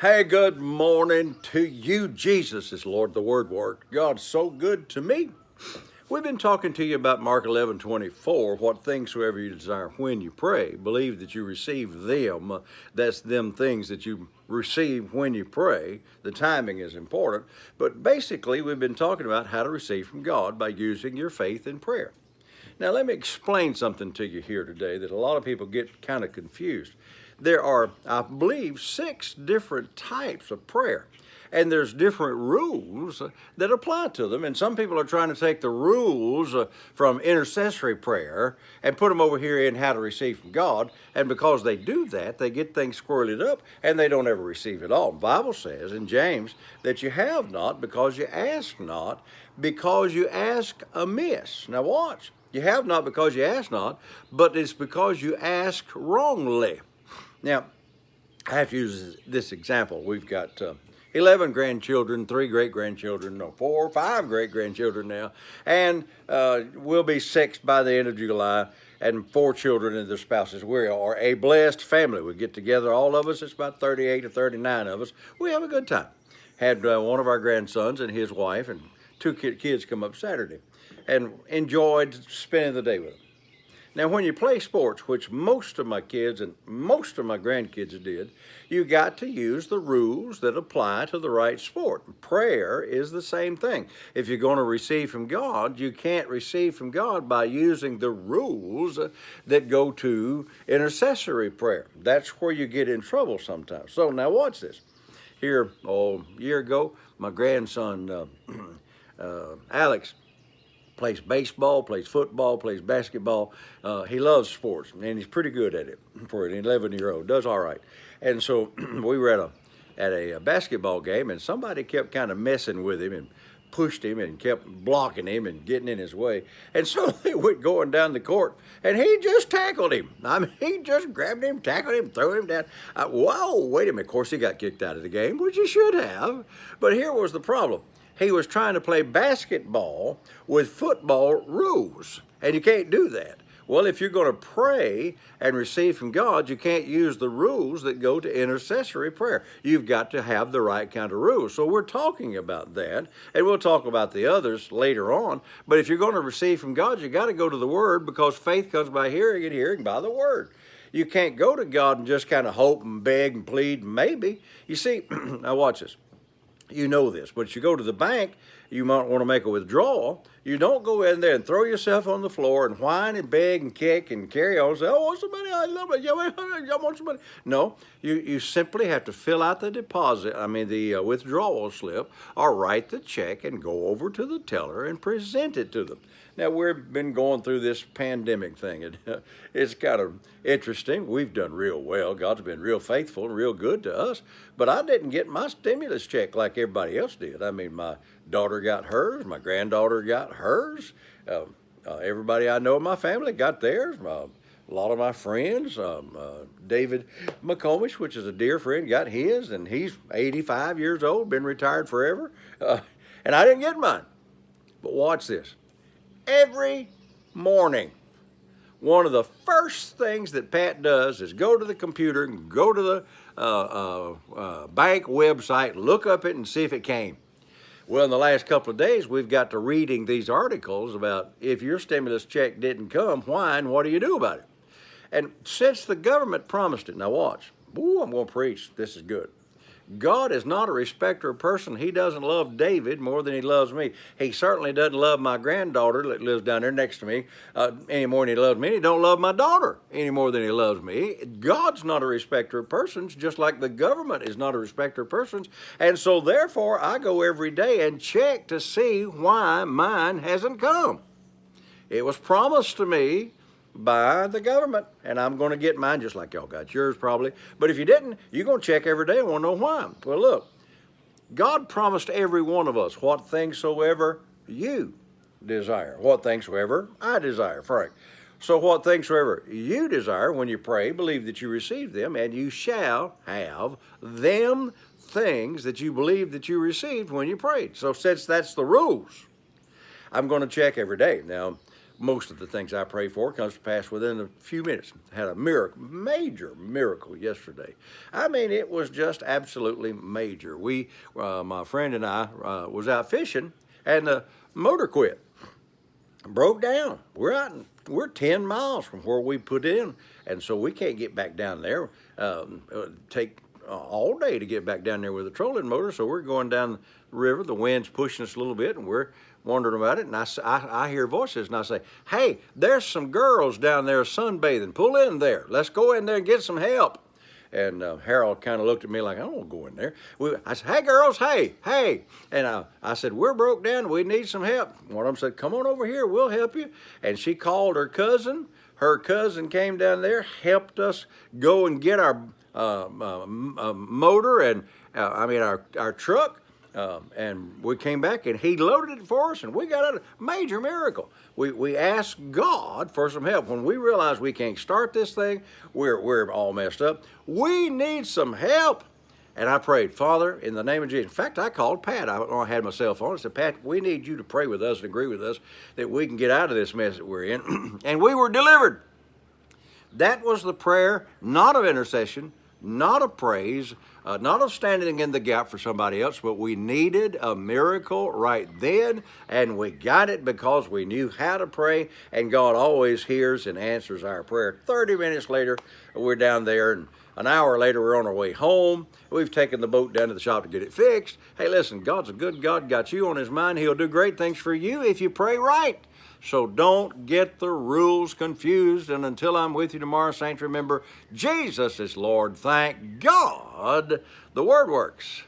Hey, good morning to you. Jesus is Lord. The Word worked. God's so good to me. We've been talking to you about Mark 11:24. What things soever you desire when you pray, believe that you receive them. That's them things that you receive when you pray. The timing is important. But basically, we've been talking about how to receive from God by using your faith in prayer. Now, let me explain something to you here today that a lot of people get kind of confused. There are, I believe, 6 different types of prayer, and there's different rules that apply to them. And some people are trying to take the rules from intercessory prayer and put them over here in how to receive from God. And because they do that, they get things squirreled up and they don't ever receive it all. The Bible says in James that you have not because you ask not, because you ask amiss. Now, watch. You have not because you ask not, but it's because you ask wrongly. Now, I have to use this example. We've got 11 grandchildren, 3 great-grandchildren, no, 4 or 5 great-grandchildren now, and we'll be 6 by the end of July, and 4 children and their spouses. We are a blessed family. We get together, all of us, it's about 38 or 39 of us. We have a good time. Had one of our grandsons and his wife and 2 kids come up Saturday, and enjoyed spending the day with them. Now, when you play sports, which most of my kids and most of my grandkids did, you got to use the rules that apply to the right sport. Prayer is the same thing. If you're going to receive from God, you can't receive from God by using the rules that go to intercessory prayer. That's where you get in trouble sometimes. So now watch this. Here, a year ago, my grandson, Alex, plays baseball, plays football, plays basketball. He loves sports, and he's pretty good at it for an 11-year-old. Does all right. And so we were at a basketball game, and somebody kept kind of messing with him and pushed him and kept blocking him and getting in his way. And so they went going down the court, and he just tackled him. I mean, he just grabbed him, tackled him, threw him down. Whoa, wait a minute. Of course, he got kicked out of the game, which he should have. But here was the problem. He was trying to play basketball with football rules, and you can't do that. Well, if you're going to pray and receive from God, you can't use the rules that go to intercessory prayer. You've got to have the right kind of rules. So we're talking about that, and we'll talk about the others later on. But if you're going to receive from God, you got to go to the Word, because faith comes by hearing and hearing by the Word. You can't go to God and just kind of hope and beg and plead, maybe. You see, now watch this. You know this, but you go to the bank, you might want to make a withdrawal. You don't go in there and throw yourself on the floor and whine and beg and kick and carry on and say, "Oh, I want some money, I love it, I want some money." No, you simply have to fill out the the withdrawal slip, or write the check and go over to the teller and present it to them. Now, we've been going through this pandemic thing. It's kind of interesting. We've done real well. God's been real faithful and real good to us. But I didn't get my stimulus check like everybody else did. I mean, my daughter got hers. My granddaughter got hers. Everybody I know in my family got theirs. A lot of my friends, David McComish, which is a dear friend, got his, and he's 85 years old, been retired forever. And I didn't get mine. But watch this. Every morning, one of the first things that Pat does is go to the computer and go to the bank website, look up it and see if it came. Well, in the last couple of days, we've got to reading these articles about if your stimulus check didn't come, why, and what do you do about it? And since the government promised it, now watch. Ooh, I'm going to preach. This is good. God is not a respecter of person. He doesn't love David more than he loves me. He certainly doesn't love my granddaughter that lives down there next to me any more than he loves me. He don't love my daughter any more than he loves me. God's not a respecter of persons, just like the government is not a respecter of persons. And so therefore, I go every day and check to see why mine hasn't come. It was promised to me by the government, and I'm going to get mine just like y'all got yours probably. But if you didn't, you're going to check every day and want to know why. Well, look, God promised every one of us what things soever you desire, what things soever I desire, Frank. So what things soever you desire when you pray, believe that you receive them, and you shall have them things that you believe that you received when you prayed. So since that's the rules, I'm going to check every day. Now, most of the things I pray for comes to pass within a few minutes. Had a miracle, major miracle yesterday. I mean, it was just absolutely major. My friend and I was out fishing, and the motor quit, broke down. We're 10 miles from where we put in, and so we can't get back down there. Take all day to get back down there with a trolling motor, so we're going down the river. The wind's pushing us a little bit, and we're wondering about it. And I hear voices, and I say, "Hey, there's some girls down there sunbathing. Pull in there. Let's go in there and get some help." And Harold kind of looked at me like, "I don't want to go in there." I said, "Hey, girls, hey." And I said, "We're broke down. We need some help." One of them said, "Come on over here. We'll help you." And she called her cousin. Her cousin came down there, helped us go and get our motor and our truck. And we came back, and he loaded it for us, and we got a major miracle. We asked God for some help. When we realized we can't start this thing, we're all messed up. We need some help. And I prayed, "Father, in the name of Jesus." In fact, I called Pat. I had my cell phone. I said, "Pat, we need you to pray with us and agree with us that we can get out of this mess that we're in." And we were delivered. That was the prayer, not of intercession, not of praise, not of standing in the gap for somebody else, but we needed a miracle right then, and we got it because we knew how to pray, and God always hears and answers our prayer. 30 minutes later, we're down there, and an hour later, we're on our way home. We've taken the boat down to the shop to get it fixed. Hey, listen, God's a good God, got you on his mind. He'll do great things for you if you pray right. So don't get the rules confused. And until I'm with you tomorrow, saints, remember, Jesus is Lord. Thank God the Word works.